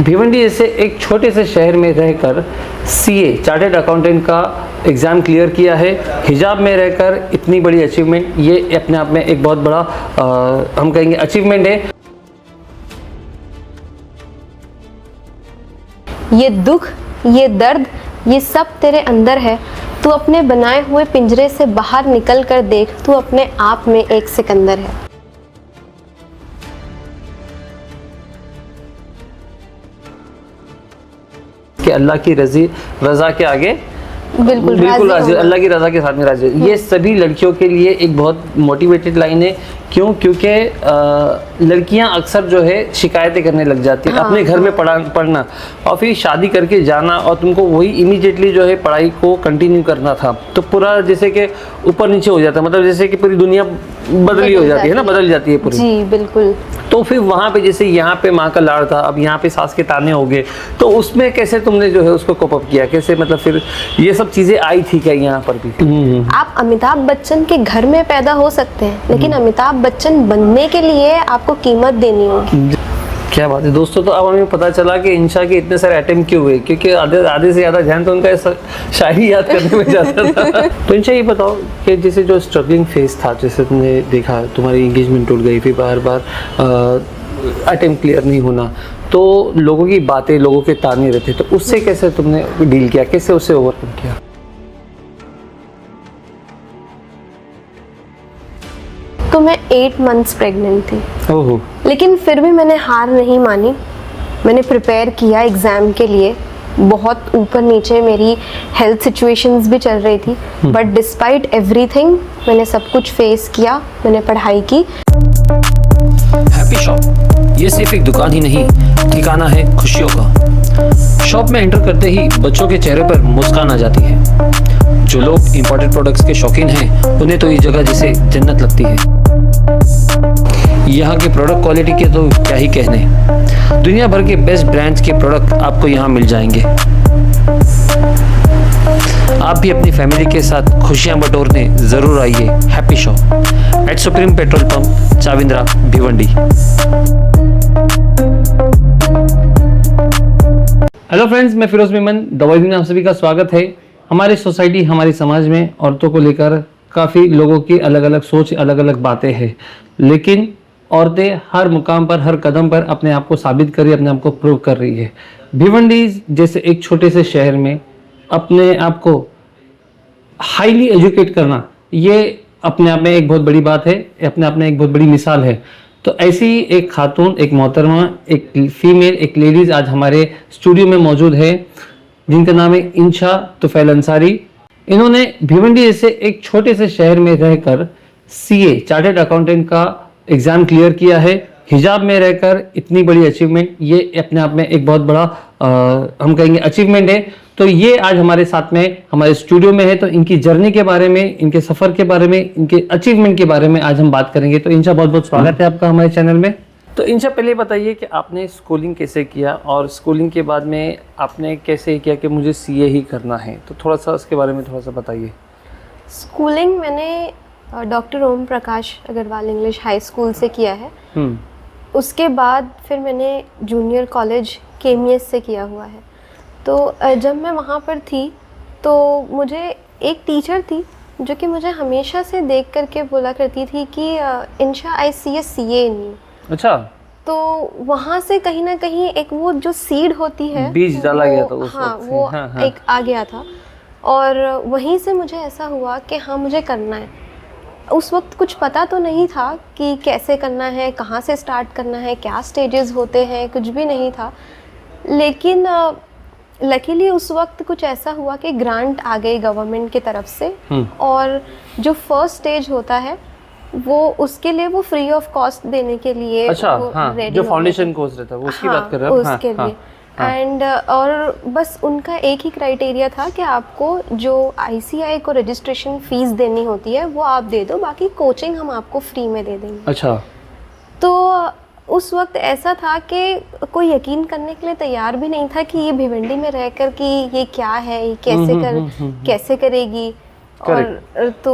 भिवंडी जैसे एक छोटे से शहर में रहकर सीए चार्टर्ड अकाउंटेंट का एग्ज़ाम क्लियर किया है। हिजाब में रहकर इतनी बड़ी अचीवमेंट, ये अपने आप में एक बहुत बड़ा हम कहेंगे अचीवमेंट है। ये दुख, ये दर्द, ये सब तेरे अंदर है। तू अपने बनाए हुए पिंजरे से बाहर निकल कर देख, तू अपने आप में एक सिकंदर है। कि अल्लाह की रज़ा के आगे बिल्कुल राजी, अल्लाह की रज़ा के साथ में राजी। ये सभी लड़कियों के लिए एक बहुत मोटिवेटेड लाइन है। क्यों? क्योंकि लड़कियां अक्सर जो है शिकायतें करने लग जाती हैं। अपने घर में पढ़ना और फिर शादी करके जाना, और तुमको वही इमीडिएटली जो है पढ़ाई को कंटिन्यू करना था, तो पूरा जैसे कि ऊपर नीचे हो जाता है, मतलब जैसे कि पूरी दुनिया बदल जाती है ना, बदल जाती है पूरी। जी बिल्कुल। तो फिर वहाँ पे जैसे यहाँ पे माँ का लाड़ था, अब यहाँ पे सास के ताने हो गए, तो उसमें कैसे तुमने जो है उसको कोप अप किया? कैसे, मतलब फिर ये सब चीज़ें आई थी क्या यहाँ पर भी? आप अमिताभ बच्चन के घर में पैदा हो सकते हैं, लेकिन अमिताभ बच्चन बनने के लिए आपको कीमत देनी होगी। क्या बात है दोस्तों। तो अब हमें पता चला कि इंशा के इतने सारे अटेम्प्ट क्यों हुए, क्योंकि आधे से ज़्यादा ध्यान तो उनका शायरी याद करने में जाता था। तो इंशा ये बताओ कि जैसे जो स्ट्रगलिंग फेज था, जैसे तुमने देखा तुम्हारी एंगेजमेंट टूट गई, फिर बार बार अटेम्प्ट क्लियर नहीं होना, तो लोगों की बातें, लोगों के ताने रहते, तो उससे कैसे तुमने डील किया, कैसे उससे ओवरकम किया? तो मैं 8 मंथ्स प्रेग्नेंट थी। ओहो। लेकिन फिर भी मैंने हार नहीं मानी। मैंने प्रिपेयर किया एग्ज़ाम के लिए। बहुत ऊपर नीचे मेरी हेल्थ सिचुएशंस भी चल रही थी, बट डिस्पाइट एवरीथिंग मैंने सब कुछ फेस किया। मैंने पढ़ाई की। हैप्पी शॉप ये सिर्फ एक दुकान ही नहीं, ठिकाना है खुशियों का। शॉप में एंटर करते ही बच्चों के चेहरे पर मुस्कान आ जाती है। जो लोग इंपोर्टेड प्रोडक्ट्स के शौकीन हैं, उन्हें तो ये जगह जैसे जन्नत लगती है। यहाँ के प्रोडक्ट क्वालिटी के तो क्या ही कहने, दुनिया भर के बेस्ट ब्रांड्स के प्रोडक्ट आपको यहाँ मिल जाएंगे। आप भी अपनी फैमिली के साथ खुशियाँ बटोरने जरूर आइए happy shop at supreme petrol pump, Chavindra, Bhiwandi. Hello friends, मैं फिरोज मेमन दवाई में आप सभी का स्वागत है। हमारी सोसाइटी, हमारी समाज में औरतों को लेकर काफ़ी लोगों की अलग अलग सोच, अलग अलग बातें हैं, लेकिन औरतें हर मुकाम पर, हर कदम पर अपने आप को साबित कर रही है, अपने आप को प्रूव कर रही है। भिवंडी जैसे एक छोटे से शहर में अपने आप को हाईली एजुकेट करना, ये अपने आप में एक बहुत बड़ी बात है, अपने आप में एक बहुत बड़ी मिसाल है। तो ऐसी एक खातून, एक मोहतरमा, एक फीमेल, एक लेडीज़ आज हमारे स्टूडियो में मौजूद है, जिनका नाम है इंशा तुफैल अंसारी। इन्होंने भिवंडी जैसे एक छोटे से शहर में रहकर सीए चार्टर्ड अकाउंटेंट का एग्ज़ाम क्लियर किया है। हिजाब में रहकर इतनी बड़ी अचीवमेंट, ये अपने आप में एक बहुत बड़ा हम कहेंगे अचीवमेंट है। तो ये आज हमारे साथ में, हमारे स्टूडियो में है। तो इनकी जर्नी के बारे में, इनके सफ़र के बारे में, इनके अचीवमेंट के बारे में आज हम बात करेंगे। तो इंशा, बहुत बहुत स्वागत है आपका हमारे चैनल में। तो इंशा, पहले बताइए कि आपने स्कूलिंग कैसे किया, और स्कूलिंग के बाद में आपने कैसे किया कि मुझे सीए ही करना है, तो थोड़ा सा उसके बारे में थोड़ा सा बताइए। स्कूलिंग मैंने doctor Om Prakash Agarwal English high school से किया है। उसके बाद फिर मैंने जूनियर कॉलेज केएमईएस से किया हुआ है। तो जब मैं वहाँ पर थी तो मुझे एक टीचर थी जो कि मुझे हमेशा से देख करके बोला करती थी कि इंशा आई सी ए सीए इन यू। अच्छा। तो वहाँ से कहीं ना कहीं एक वो जो सीड होती है, बीज डाला गया था उस हाँ, वक्त से। वो हाँ। एक आ गया था, और वहीं से मुझे ऐसा हुआ कि हाँ मुझे करना है। उस वक्त कुछ पता तो नहीं था कि कैसे करना है, कहाँ से स्टार्ट करना है, क्या स्टेजेस होते हैं, कुछ भी नहीं था। लेकिन लकीली उस वक्त कुछ ऐसा हुआ कि ग्रांट आ गई गवर्नमेंट की तरफ से, और जो फर्स्ट स्टेज होता है वो उसके लिए वो फ्री ऑफ कॉस्ट देने के लिए। अच्छा, हाँ, जो फाउंडेशन कोर्स रहता है उसकी बात कर रहे हो? उसके लिए। एंड और बस उनका एक ही क्राइटेरिया था कि आपको जो आईसीआई को रजिस्ट्रेशन फीस देनी होती है वो आप दे दो, बाकी कोचिंग हम आपको फ्री में दे देंगे। अच्छा। तो उस वक्त ऐसा था कि कोई यकीन करने के लिए तैयार भी नहीं था कि ये भिवंडी में रहकर कि ये क्या है, ये कैसे करेगी। और तो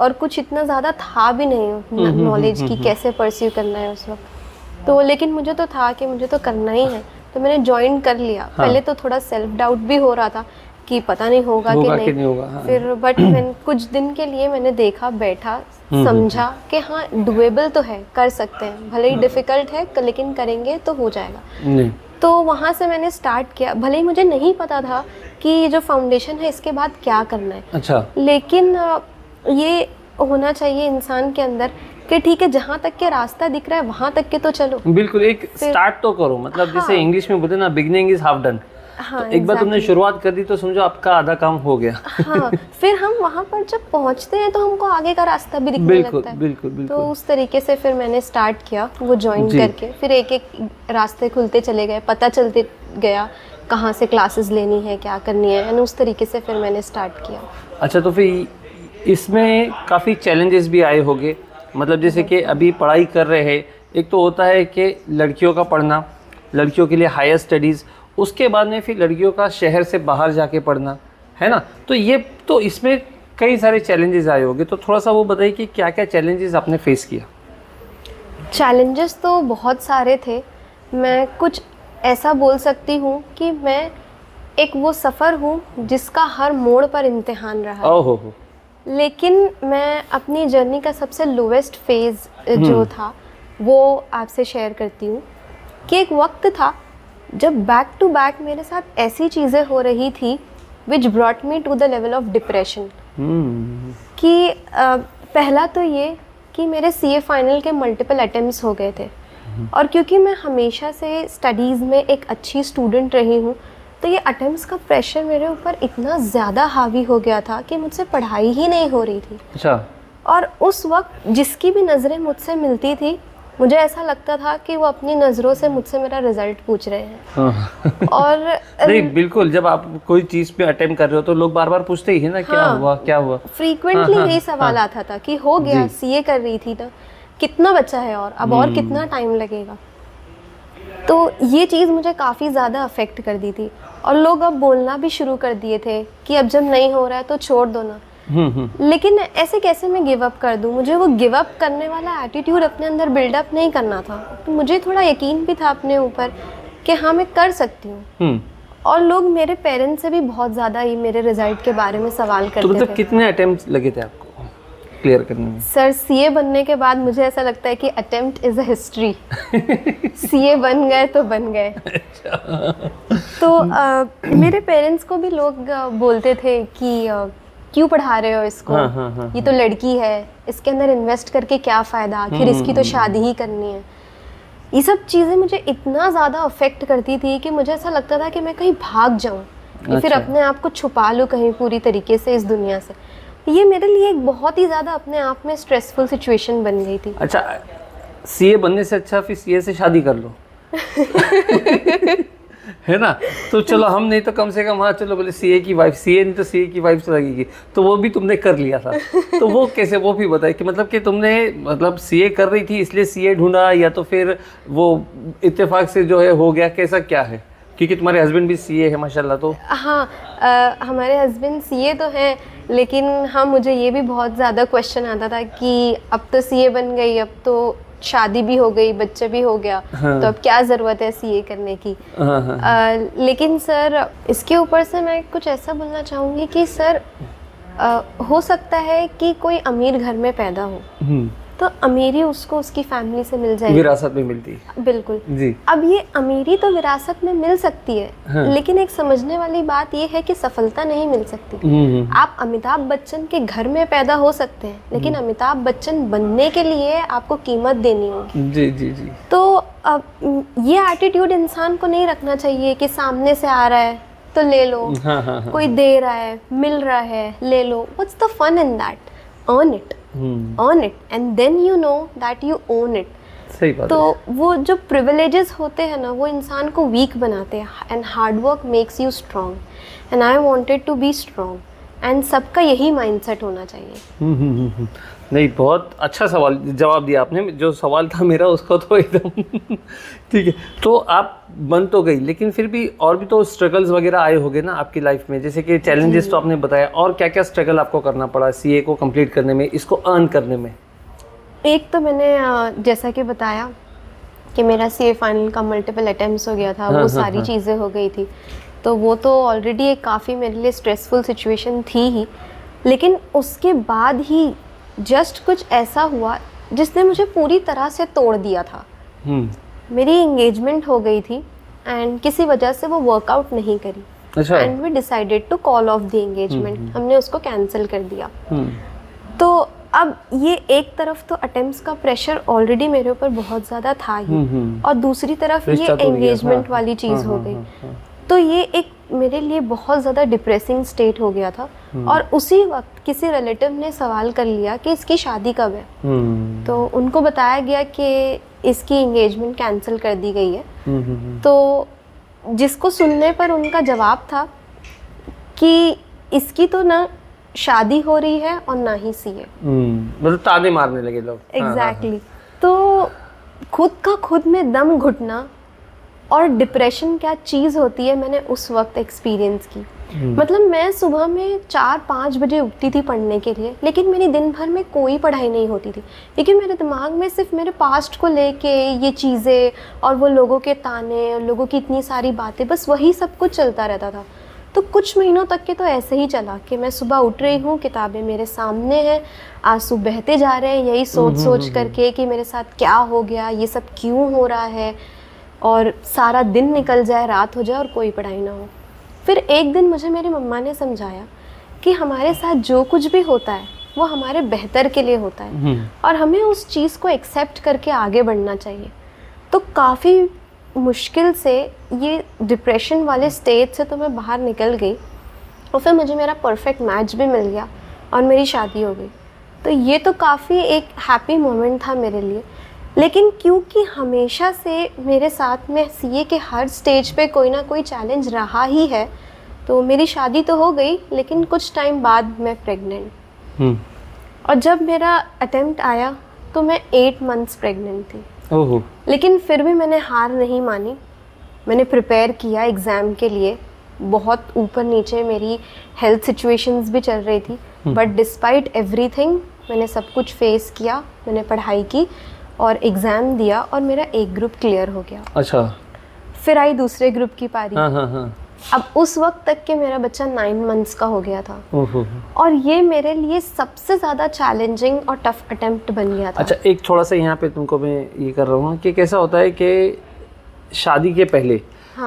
और कुछ इतना ज़्यादा था भी नहीं नॉलेज की कैसे परस्यू करना है उस वक्त। तो लेकिन मुझे तो था कि मुझे तो करना ही है। तो मैंने ज्वाइन कर लिया। पहले तो थोड़ा सेल्फ डाउट भी हो रहा था कि पता नहीं होगा कि नहीं होगा। हाँ। फिर बट मैंने कुछ दिन के लिए मैंने देखा, बैठा, समझा कि हाँ डुएबल तो है, कर सकते हैं, भले ही डिफिकल्ट है लेकिन करेंगे तो हो जाएगा। नहीं। तो वहाँ से मैंने स्टार्ट किया। भले ही मुझे नहीं पता था कि ये जो फाउंडेशन है इसके बाद क्या करना है, अच्छा। लेकिन ये होना चाहिए इंसान के अंदर कि ठीक है जहाँ तक के रास्ता दिख रहा है वहाँ तक के तो चलो। बिल्कुल, एक स्टार्ट तो करो, मतलब जैसे इंग्लिश में बोलते ना, बिगिनिंग इज हाफ डन। हाँ, तो एक बार तुमने शुरुआत कर दी तो समझो आपका आधा काम हो गया। हाँ, फिर हम वहाँ पर जब पहुँचते हैं तो हमको आगे का रास्ता भी दिखने बिल्कुल लगता है। बिल्कुल बिल्कुल। तो उस तरीके से फिर मैंने स्टार्ट किया वो ज्वाइन करके। फिर एक एक रास्ते खुलते चले गए, पता चलते गया कहाँ से क्लासेस लेनी है, क्या करनी है, एंड उस तरीके से फिर मैंने स्टार्ट किया। अच्छा, तो फिर इसमें काफ़ी चैलेंजेस भी आए होंगे, मतलब जैसे कि अभी पढ़ाई कर रहे हैं, एक तो होता है कि लड़कियों का पढ़ना, लड़कियों के लिए हायर स्टडीज़, उसके बाद में फिर लड़कियों का शहर से बाहर जाके पढ़ना, है ना। तो ये तो इसमें कई सारे चैलेंजेस आए होंगे, तो थोड़ा सा वो बताइए कि क्या क्या चैलेंजेस आपने फेस किया। चैलेंजेस तो बहुत सारे थे। मैं कुछ ऐसा बोल सकती हूँ कि मैं एक वो सफ़र हूँ जिसका हर मोड़ पर इम्तिहान रहा। ओहो हो। लेकिन मैं अपनी जर्नी का सबसे लोवेस्ट फेज़ जो था वो आपसे शेयर करती हूँ कि एक वक्त था जब बैक टू बैक मेरे साथ ऐसी चीज़ें हो रही थी which brought me to the level of depression. कि पहला तो ये कि मेरे सीए फाइनल के मल्टीपल अटेम्प्ट्स हो गए थे, और क्योंकि मैं हमेशा से स्टडीज़ में एक अच्छी स्टूडेंट रही हूँ तो ये अटेम्प्ट्स का प्रेशर मेरे ऊपर इतना ज़्यादा हावी हो गया था कि मुझसे पढ़ाई ही नहीं हो रही थी। अच्छा। और उस वक्त जिसकी भी नज़रें मुझसे मिलती थी मुझे ऐसा लगता था कि वो अपनी नज़रों से मुझसे मेरा रिजल्ट पूछ रहे हैं। हाँ। और नहीं, बिल्कुल, जब आप कोई चीज़ पे अटेम्प्ट कर रहे हो तो लोग बार बार पूछते ही है ना, क्या हुआ क्या हुआ। फ्रीक्वेंटली यही सवाल आता था कि हो गया, सीए कर रही थी ना, कितना बचा है और अब और कितना टाइम लगेगा। तो ये चीज़ मुझे काफ़ी ज़्यादा अफेक्ट कर दी थी, और लोग अब बोलना भी शुरू कर दिए थे कि अब जब नहीं हो रहा है तो छोड़ दो ना। लेकिन ऐसे कैसे मैं गिव अप कर दूं? मुझे वो गिव अप करने वाला एटीट्यूड अपने अंदर बिल्डअप नहीं करना था। तो मुझे थोड़ा यकीन भी था अपने ऊपर कि हाँ मैं कर सकती हूँ। और लोग मेरे पेरेंट्स से भी बहुत ज़्यादा ही मेरे रिजल्ट के बारे में सवाल करते तो मतलब थे। कितने अटेम्प्ट्स लगे थे आपको क्लियर करने में? सर, सीए बनने के बाद मुझे ऐसा लगता है कि attempt is a history. CA बन गए तो बन गए। तो मेरे पेरेंट्स को भी लोग बोलते थे कि क्यों पढ़ा रहे हो इसको, ये तो लड़की है, इसके अंदर इन्वेस्ट करके क्या फ़ायदा, आखिर इसकी तो शादी ही करनी है। ये सब चीज़ें मुझे इतना ज़्यादा अफेक्ट करती थी कि मुझे ऐसा लगता था कि मैं कहीं भाग जाऊँ या फिर अपने आप को छुपा लूँ कहीं पूरी तरीके से इस दुनिया से। ये मेरे लिए एक बहुत ही ज़्यादा अपने आप में स्ट्रेसफुल सिचुएशन बन गई थी। अच्छा, सीए बनने से अच्छा फिर सीए से शादी कर लो। है ना। तो चलो हम नहीं तो कम से कम, हाँ चलो बोले सीए की वाइफ, सीए नहीं तो सीए की वाइफ तो लगेगी, तो वो भी तुमने कर लिया था। तो वो कैसे, वो भी बताए कि मतलब कि तुमने मतलब सीए कर रही थी इसलिए सीए ढूंढा, या तो फिर वो इत्तेफाक से जो है हो गया, कैसा क्या है? क्योंकि तुम्हारे हस्बैंड भी सीए है माशाल्लाह। तो हाँ, हमारे हस्बैंड सीए तो हैं, लेकिन हाँ मुझे ये भी बहुत ज़्यादा क्वेश्चन आता था कि अब तो सीए बन गई, अब तो शादी भी हो गई, बच्चे भी हो गया, तो अब क्या ज़रूरत है सीए करने की। लेकिन सर इसके ऊपर से मैं कुछ ऐसा बोलना चाहूँगी कि सर हो सकता है कि कोई अमीर घर में पैदा हो तो अमीरी उसको उसकी फैमिली से मिल जाएगी, विरासत में मिलती है। बिल्कुल जी। अब ये अमीरी तो विरासत में मिल सकती है, लेकिन एक समझने वाली बात ये है कि सफलता नहीं मिल सकती। आप अमिताभ बच्चन के घर में पैदा हो सकते हैं, लेकिन अमिताभ बच्चन बनने के लिए आपको कीमत देनी होगी। जी जी जी। तो अब ये एटीट्यूड इंसान को नहीं रखना चाहिए कि सामने से आ रहा है तो ले लो, कोई दे रहा है, मिल रहा है, ले लो। What's the fun in that? Earn it, earn it and then you know that you own it। सही बात तो है। वो जो प्रिविलेजेस होते हैं ना, वो इंसान को वीक बनाते हैं, and hard work makes you strong, and I wanted to be strong, and सबका यही माइंडसेट होना चाहिए। नहीं, बहुत अच्छा सवाल जवाब दिया आपने। जो सवाल था मेरा उसको तो एकदम ठीक है। तो आप बन तो गई, लेकिन फिर भी और भी तो स्ट्रगल्स वगैरह आए होंगे ना आपकी लाइफ में, जैसे कि चैलेंजेस तो आपने बताया, और क्या क्या स्ट्रगल आपको करना पड़ा सीए को कंप्लीट करने में, इसको अर्न करने में? एक तो मैंने जैसा कि बताया कि मेरा सीए फाइनल का मल्टीपल अटेम्प्ट्स हो गया था, वो सारी चीज़ें हो गई थी। तो वो तो ऑलरेडी एक काफ़ी मेरे लिए स्ट्रेसफुल सिचुएशन थी ही, लेकिन उसके बाद ही जस्ट कुछ ऐसा हुआ जिसने मुझे पूरी तरह से तोड़ दिया था। मेरी एंगेजमेंट हो गई थी एंड किसी वजह से वो वर्कआउट नहीं करी। अच्छा। And we decided to call off the engagement, हमने उसको कैंसिल कर दिया। तो अब ये एक तरफ तो अटेम्प्ट्स का प्रेशर ऑलरेडी मेरे ऊपर बहुत ज़्यादा था ही, और दूसरी तरफ ये रिश्ता टूट गया, एंगेजमेंट वाली चीज़ हो गई। तो ये एक मेरे लिए बहुत ज़्यादा डिप्रेसिंग स्टेट हो गया था। और उसी वक्त किसी रिलेटिव ने सवाल कर लिया कि इसकी शादी कब है। तो उनको बताया गया कि इसकी एंगेजमेंट कैंसिल कर दी गई है। तो जिसको सुनने पर उनका जवाब था कि इसकी तो ना शादी हो रही है और ना ही सीए। मतलब ताने मारने लगे लोग। एग्जैक्टली। तो खुद का खुद में दम घुटना और डिप्रेशन क्या चीज़ होती है मैंने उस वक्त एक्सपीरियंस की। मतलब मैं सुबह में 4-5 बजे उठती थी पढ़ने के लिए, लेकिन मेरी दिन भर में कोई पढ़ाई नहीं होती थी, क्योंकि मेरे दिमाग में सिर्फ मेरे पास्ट को लेके ये चीज़ें और वो लोगों के ताने और लोगों की इतनी सारी बातें, बस वही सब कुछ चलता रहता था। तो कुछ महीनों तक के तो ऐसे ही चला कि मैं सुबह उठ रही हूँ, किताबें मेरे सामने हैं, आंसू बहते जा रहे हैं यही सोच सोच करके कि मेरे साथ क्या हो गया, ये सब क्यों हो रहा है, और सारा दिन निकल जाए, रात हो जाए और कोई पढ़ाई ना हो। फिर एक दिन मुझे मेरी मम्मा ने समझाया कि हमारे साथ जो कुछ भी होता है वो हमारे बेहतर के लिए होता है, और हमें उस चीज़ को एक्सेप्ट करके आगे बढ़ना चाहिए। तो काफ़ी मुश्किल से ये डिप्रेशन वाले स्टेज से तो मैं बाहर निकल गई, और फिर मुझे मेरा परफेक्ट मैच भी मिल गया और मेरी शादी हो गई। तो ये तो काफ़ी एक हैप्पी मोमेंट था मेरे लिए। लेकिन क्योंकि हमेशा से मेरे साथ में सीए के हर स्टेज पे कोई ना कोई चैलेंज रहा ही है, तो मेरी शादी तो हो गई, लेकिन कुछ टाइम बाद मैं प्रेग्नेंट। और जब मेरा अटेम्प्ट आया तो मैं 8 मंथ्स प्रेग्नेंट थी। ओहो। लेकिन फिर भी मैंने हार नहीं मानी, मैंने प्रिपेयर किया एग्ज़ाम के लिए। बहुत ऊपर नीचे मेरी हेल्थ सिचुएशंस भी चल रही थी, बट डिस्पाइट एवरीथिंग मैंने सब कुछ फेस किया, मैंने पढ़ाई की और एग्ज़ाम दिया, और मेरा एक ग्रुप क्लियर हो गया। अच्छा। फिर आई दूसरे ग्रुप की पारी। हाँ। अब उस वक्त तक के मेरा बच्चा 9 मंथ्स का हो गया था। ओहो। और ये मेरे लिए सबसे ज़्यादा चैलेंजिंग और टफ अटेम्प्ट बन गया था। अच्छा, एक थोड़ा सा यहाँ पे तुमको मैं ये कर रहा हूँ कि कैसा होता है कि शादी के पहले,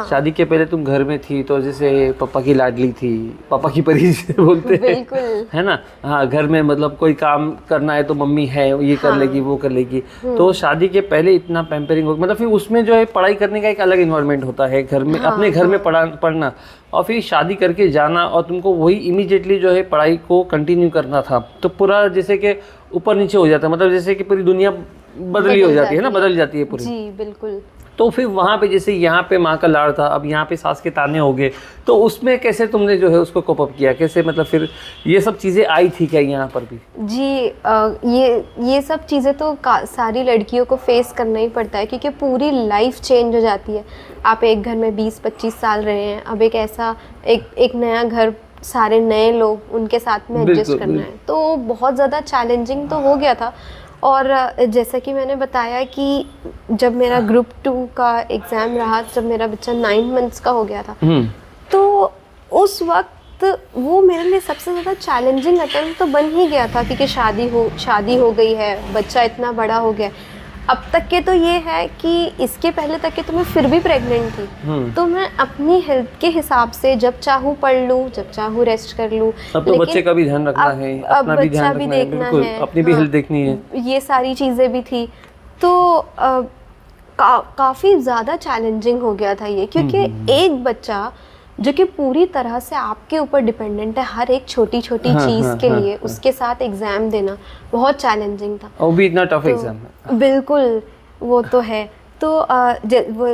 शादी के पहले तुम घर में थी, तो जैसे पापा की लाडली थी, पापा की परी जिसे बोलते हैं, बिल्कुल, है ना। हाँ, घर में मतलब कोई काम करना है तो मम्मी है, ये कर लेगी, वो कर लेगी। तो शादी के पहले इतना पैम्परिंग हो, मतलब फिर उसमें जो है पढ़ाई करने का एक अलग इन्वायरमेंट होता है घर में, अपने घर में पढ़ना, और फिर शादी करके जाना, और तुमको वही इमीडिएटली जो है पढ़ाई को कंटिन्यू करना था। तो पूरा जैसे कि ऊपर नीचे हो जाता है, मतलब जैसे कि पूरी दुनिया बदली हो जाती है ना, बदल जाती है पूरी। जी बिल्कुल। तो फिर वहाँ पे जैसे यहाँ पे माँ का लाड़ था, अब यहाँ पे सास के ताने हो गए, तो उसमें कैसे तुमने जो है उसको कोप अप किया, कैसे, मतलब फिर ये सब चीज़ें आई थी क्या यहाँ पर भी? जी, ये सब चीज़ें तो सारी लड़कियों को फेस करना ही पड़ता है, क्योंकि पूरी लाइफ चेंज हो जाती है। आप एक घर में 20-25 साल रहे हैं, अब एक ऐसा एक नया घर, सारे नए लोग, उनके साथ में एडजस्ट करना है, तो बहुत ज़्यादा चैलेंजिंग तो हो गया था। और जैसा कि मैंने बताया कि जब मेरा ग्रुप 2 का एग्ज़ाम रहा, जब मेरा बच्चा 9 मंथ्स का हो गया था, तो उस वक्त वो मेरे लिए सबसे ज़्यादा चैलेंजिंग अटेम्प्ट तो बन ही गया था, क्योंकि शादी हो गई है, बच्चा इतना बड़ा हो गया। अब तक के तो ये है कि इसके पहले तक के तो मैं फिर भी प्रेग्नेंट थी, तो मैं अपनी हेल्थ के हिसाब से जब चाहूँ पढ़ लूँ, जब चाहूँ रेस्ट कर लूँ। अब तो बच्चे का भी ध्यान रखना है, अपना भी ध्यान रखना है, बिल्कुल, अपनी भी हेल्थ देखनी है, ये सारी चीज़ें भी थी। तो काफ़ी ज़्यादा चैलेंजिंग हो गया था ये, क्योंकि एक बच्चा जो कि पूरी तरह से आपके ऊपर डिपेंडेंट है, हर एक छोटी छोटी चीज़ के लिए, उसके साथ एग्ज़ाम देना बहुत चैलेंजिंग था। और भी इतना टफ एग्ज़ाम है। बिल्कुल, वो तो है। तो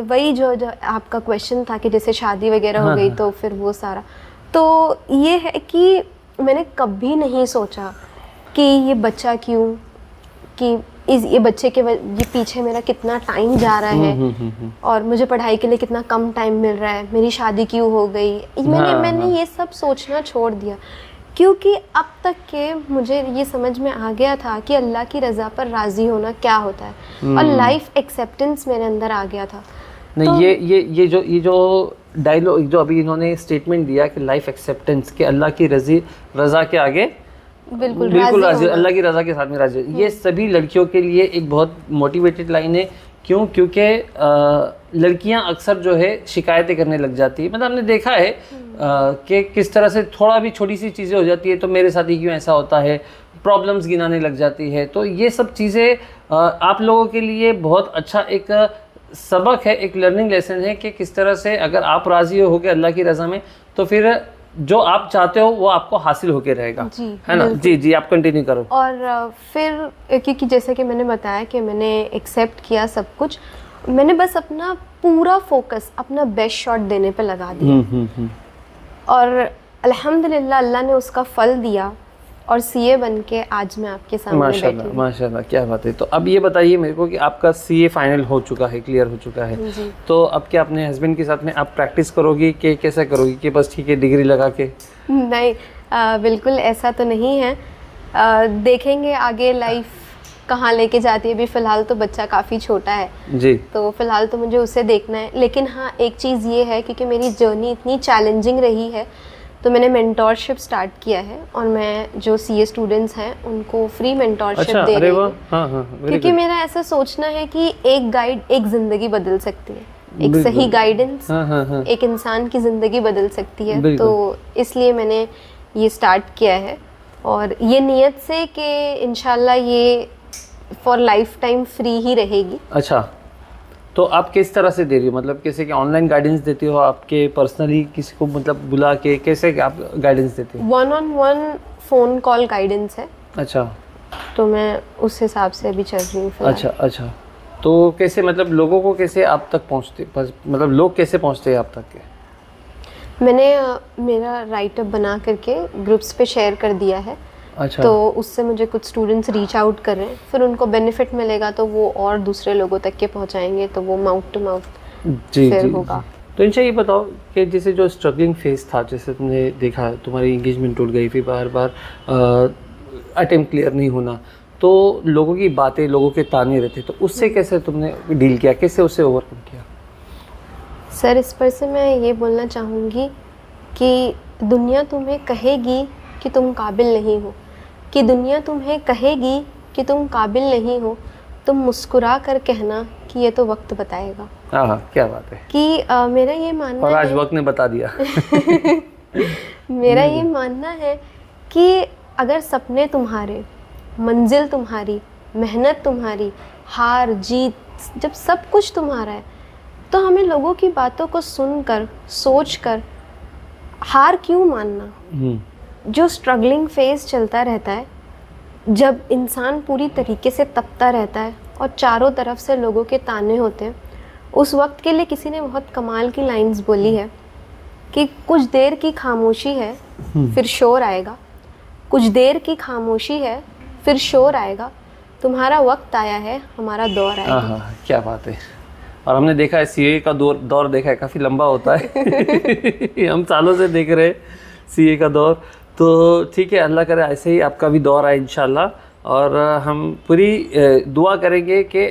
वही जो आपका क्वेश्चन था कि जैसे शादी वगैरह हो गई, तो फिर वो सारा, तो ये है कि मैंने कभी नहीं सोचा कि ये बच्चा क्यों, कि ये बच्चे के ये पीछे मेरा कितना टाइम जा रहा है, और मुझे पढ़ाई के लिए कितना कम टाइम मिल रहा है, मेरी शादी क्यों हो गई। मैंने ये सब सोचना छोड़ दिया, क्योंकि अब तक के मुझे ये समझ में आ गया था कि अल्लाह की रज़ा पर राज़ी होना क्या होता है, और लाइफ एक्सेप्टेंस मेरे अंदर आ गया था। नहीं, तो ये जो डायलॉग जो अभी इन्होंने स्टेटमेंट दिया कि लाइफ एक्सेप्टेंस, कि अल्लाह की रज़ा के आगे बिल्कुल राज़ी, होना। अल्लाह की रज़ा के साथ में राज़ी, ये सभी लड़कियों के लिए एक बहुत मोटिवेटेड लाइन है। क्यों? क्योंकि लड़कियां अक्सर जो है शिकायतें करने लग जाती है। मतलब हमने देखा है कि किस तरह से थोड़ा भी छोटी सी चीज़ें हो जाती है तो मेरे साथ ही क्यों ऐसा होता है, प्रॉब्लम्स गिनाने लग जाती है। तो ये सब चीज़ें आप लोगों के लिए बहुत अच्छा एक सबक है, एक लर्निंग लेसन है कि किस तरह से अगर आप राज़ी हो गए अल्लाह की रज़ा में तो फिर जो आप चाहते हो वो आपको हासिल होके रहेगा। जी, है ना? जी जी, आप कंटिन्यू करो। और फिर क्योंकि जैसे कि मैंने बताया कि मैंने एक्सेप्ट किया सब कुछ, मैंने बस अपना पूरा फोकस अपना बेस्ट शॉट देने पे लगा दिया। और अल्हम्दुलिल्लाह अल्लाह ने उसका फल दिया और सीए बन के आज मैं आपके सामने बैठी माशाल्लाह हूँ। माशाल्लाह, क्या बात है। तो अब ये बताइए मेरे को कि आपका सीए फाइनल हो चुका है, क्लियर हो चुका है, जी। तो अब क्या अपने हस्बैंड के साथ में आप प्रैक्टिस करोगी कि कैसे करोगी कि बस ठीक है डिग्री लगा के? नहीं, बिल्कुल ऐसा तो नहीं है। देखेंगे आगे लाइफ कहाँ लेके जाती है। अभी फ़िलहाल तो बच्चा काफ़ी छोटा है, जी तो फ़िलहाल तो मुझे उसे देखना है। लेकिन हाँ, एक चीज़ ये है क्योंकि मेरी जर्नी इतनी चैलेंजिंग रही है तो मैंने मेंटोरशिप स्टार्ट किया है और मैं जो सीए स्टूडेंट्स हैं उनको फ्री मेंटोरशिप अच्छा, दे अरे रही वाह, हूँ। हाँ हाँ, very क्योंकि good। मेरा ऐसा सोचना है कि एक गाइड एक ज़िंदगी बदल सकती है, एक बिल्कुल। सही गाइडेंस हाँ हाँ हाँ, एक इंसान की ज़िंदगी बदल सकती है। बिल्कुल। तो इसलिए मैंने ये स्टार्ट किया है और ये नियत से कि इंशाल्लाह ये फॉर लाइफ टाइम फ्री ही रहेगी। अच्छा, तो आप किस तरह से दे रही हो? मतलब कैसे कि ऑनलाइन गाइडेंस देती हो आपके पर्सनली किसी को मतलब बुला के, कैसे कि आप गाइडेंस देते हो? 1-on-1 फ़ोन कॉल गाइडेंस है, अच्छा तो मैं उस हिसाब से अभी चल रही हूँ फिलहाल। अच्छा अच्छा, तो कैसे मतलब लोगों को कैसे आप तक पहुँचते, मतलब लोग कैसे पहुँचते हैं आप तक के? मैंने मेरा राइटअप बना करके ग्रुप्स पे शेयर कर दिया है। अच्छा, तो उससे मुझे कुछ स्टूडेंट्स रीच आउट कर रहे हैं, फिर उनको बेनिफिट मिलेगा तो वो और दूसरे लोगों तक के पहुंचाएंगे, तो वो माउथ टू माउथ जी फिर जी होगा। जी। तो इनसे ये बताओ कि जैसे जो स्ट्रगलिंग फेज था, जैसे तुमने देखा तुम्हारी एंगेजमेंट टूट गई, फिर बार बार अटेम्प्ट क्लियर नहीं होना, तो लोगों की बातें, लोगों के ताने रहते, तो उससे कैसे तुमने डील किया, कैसे उससे ओवरकम किया? सर, इस पर से मैं ये बोलना चाहूँगी कि दुनिया तुम्हें कहेगी कि तुम काबिल नहीं हो, कि दुनिया तुम्हें कहेगी कि तुम काबिल नहीं हो, तुम मुस्कुरा कर कहना कि ये तो वक्त बताएगा। हाँ हाँ, क्या बात है। कि मेरा ये मानना और आज है, वक्त ने बता दिया। मेरा ये मानना है कि अगर सपने तुम्हारे, मंजिल तुम्हारी, मेहनत तुम्हारी, हार जीत, जब सब कुछ तुम्हारा है, तो हमें लोगों की बातों को सुनकर, सोचकर हार क्यों मानना। जो स्ट्रगलिंग फेज चलता रहता है, जब इंसान पूरी तरीके से तपता रहता है और चारों तरफ से लोगों के ताने होते हैं, उस वक्त के लिए किसी ने बहुत कमाल की लाइंस बोली है कि कुछ देर की खामोशी है फिर शोर आएगा, कुछ देर की खामोशी है फिर शोर आएगा, तुम्हारा वक्त आया है, हमारा दौर आएगा। हाँ, क्या बात है। और हमने देखा है सीए का दौर देखा है, काफ़ी लंबा होता है। हम सालों से देख रहे हैं सीए का दौर। तो ठीक है, अल्लाह करे ऐसे ही आपका भी दौर आए इंशाल्लाह। और हम पूरी दुआ करेंगे कि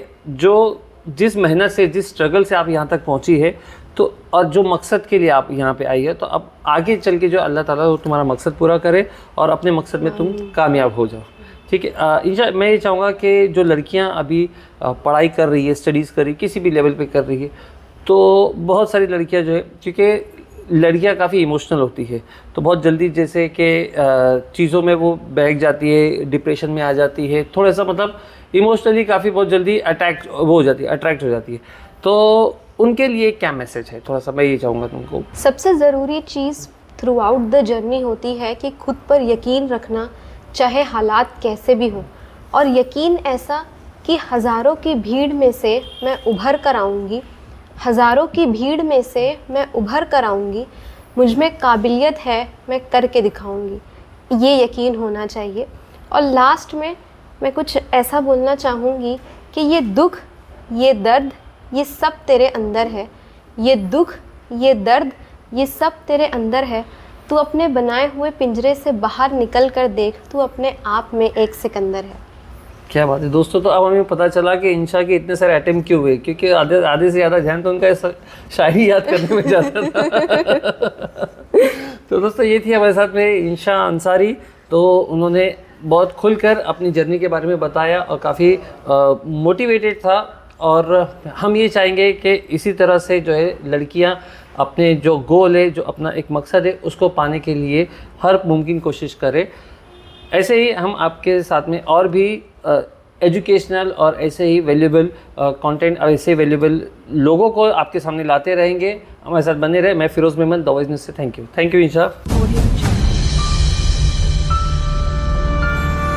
जिस मेहनत से, जिस स्ट्रगल से आप यहाँ तक पहुँची है, तो और जो मकसद के लिए आप यहाँ पे आई है, तो अब आगे चल के जो अल्लाह ताला वो तुम्हारा मकसद पूरा करे और अपने मकसद में तुम कामयाब हो जाओ। ठीक है। मैं ये चाहूँगा कि जो लड़कियाँ अभी पढ़ाई कर रही है, स्टडीज़ कर रही है, किसी भी लेवल पे कर रही है, तो बहुत सारी लड़कियाँ जो है, क्योंकि लड़कियाँ काफ़ी इमोशनल होती है, तो बहुत जल्दी जैसे कि चीज़ों में वो बहक जाती है, डिप्रेशन में आ जाती है, थोड़ा सा मतलब इमोशनली काफ़ी बहुत जल्दी अट्रैक्ट हो जाती है। तो उनके लिए क्या मैसेज है, थोड़ा सा मैं ये चाहूँगा तुमको। सबसे ज़रूरी चीज़ थ्रू आउट द जर्नी होती है कि खुद पर यकीन रखना, चाहे हालात कैसे भी हों, और यकीन ऐसा कि हज़ारों की भीड़ में से मैं उभर कर आऊँगी, हज़ारों की भीड़ में से मैं उभर कर आऊँगी, मुझ में काबिलियत है, मैं करके दिखाऊँगी, ये यकीन होना चाहिए। और लास्ट में मैं कुछ ऐसा बोलना चाहूँगी कि ये दुख, ये दर्द, ये सब तेरे अंदर है, ये दुख, ये दर्द, ये सब तेरे अंदर है, तू अपने बनाए हुए पिंजरे से बाहर निकल कर देख, तू अपने आप में एक सिकंदर है। क्या बात है दोस्तों। तो अब हमें पता चला कि इंशा के इतने सारे अटेम्प्ट क्यों हुए, क्योंकि आधे से ज़्यादा ध्यान तो उनका शायरी याद करने में जाता था। तो दोस्तों ये थी हमारे साथ में इंशा अंसारी। तो उन्होंने बहुत खुलकर अपनी जर्नी के बारे में बताया और काफ़ी मोटिवेटेड था। और हम ये चाहेंगे कि इसी तरह से जो है लड़कियां अपने जो गोल है, जो अपना एक मकसद है, उसको पाने के लिए हर मुमकिन कोशिश करें। ऐसे ही हम आपके साथ में और भी एजुकेशनल और ऐसे ही वैल्यूएबल कंटेंट और ऐसे वैल्यूएबल लोगों को आपके सामने लाते रहेंगे। हमारे साथ बने रहे। मैं Firoz Memon, the voice news से थैंक यू इंशा।